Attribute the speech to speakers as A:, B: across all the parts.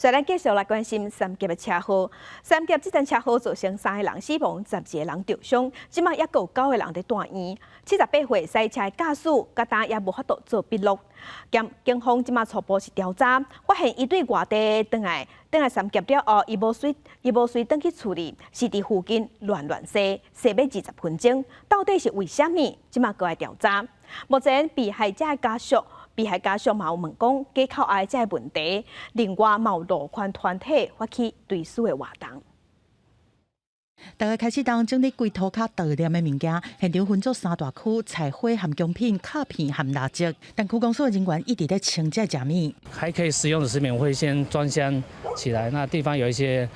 A: 再来继续来关心三峡的车祸。三峡这阵车祸造成3个人死亡，11个人重伤，即马也有9个人伫住院。78岁赛车的驾驶甲单也无法度做笔录。警方即马初步是调查，发现伊对外地倒来三峡了后，伊无随转去处理，是伫附近乱踅要20分钟。到底是为虾米？即马过来调查。目前被害者的家属嘛有问讲，机口后这个问题，另外嘛有路权团体发起追诉的活动。
B: 大家开始整理规涂骹悼念的物件，现场分作3大区：菜花、含姜品、卡片和蜡烛。但区公所的人员一直在清这食物，
C: 还可以使用的食品，我会先装箱起来。那地方有一些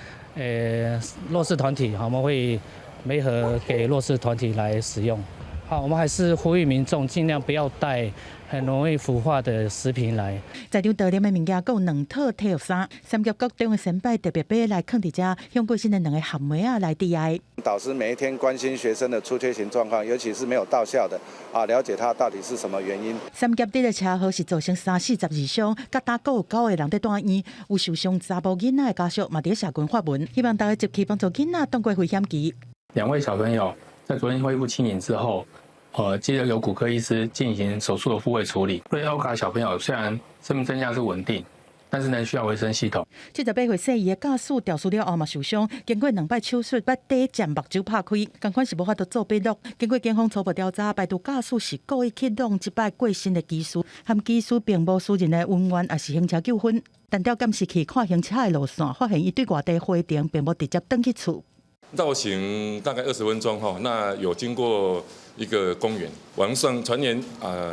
C: 弱势团体，我们会媒合给弱势团体来使用。好，我们还是呼吁民众尽量不要带很容易腐化的食品来。
B: 在场悼念的物件共有2套体育衫，三峡国中的先辈特别把来放伫遮，向过身的2个学妹来致哀。
D: 导师每一天关心学生的出缺勤状况，尤其是没有到校的了解他到底是什么原因。
B: 三峡这个车祸是造成342伤，甲打有9个人在住院，有受伤查某囡仔的家属嘛伫社群发文，希望大家集气帮助囡仔度过危险期。
E: 2位小朋友在昨天恢复清醒之后，接着由骨科医师进行手术的复位处理。对欧卡小朋友虽然生命真相是稳定，但是呢需要维生系统。78岁
B: 姓伊的驾驶调输了后嘛受伤，经过2摆手术，把底尖目睭拍开，同款是无法度做笔录。经过警方初步调查，排除驾驶是故意去弄这摆过身的技师，和技师并无私人的恩怨，也是行车纠纷。但调监视器看行车的路线，发现伊对外地回程，并无直接转去厝。
F: 绕行大概20分钟哈，那有经过一个公园，网上传言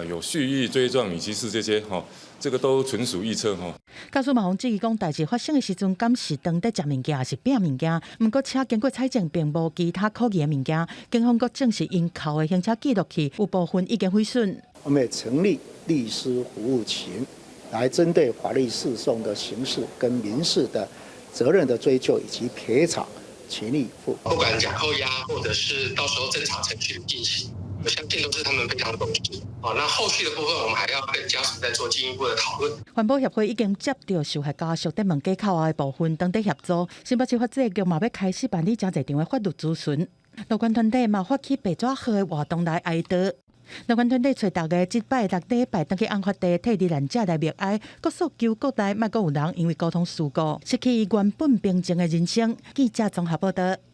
F: 有蓄意追撞女骑士这些哈，这个都纯属臆测哈。
B: 驾驶嘛，质疑讲代志发生的时阵，敢是当在食物件，还是饼物件？不过车经过采证，并无其他可疑的物件。警方阁证实因扣的行车记录器有部分已经毁损。
G: 我们也成立律师服务群，来针对法律诉讼的刑事跟民事的责任的追究以及赔偿。全力以赴，
H: 不管讲扣押，或者是到时候侦查程序的进行，我相信都是他们非常重视。那后续的部分，我们还要跟家属再做进一步的讨论。
B: 环保协会已经接到受害家属在问机口外的部分，当地协助。新北市法制局嘛要开始办理真侪场的法律咨询。路权团体嘛发起白纸号的活动来哀悼。路权团体找大家即摆6礼拜登去案发地替罹难者来默哀，各诉求各内莫阁有人因为交通事故失去原本平静的人生。记者综合报道。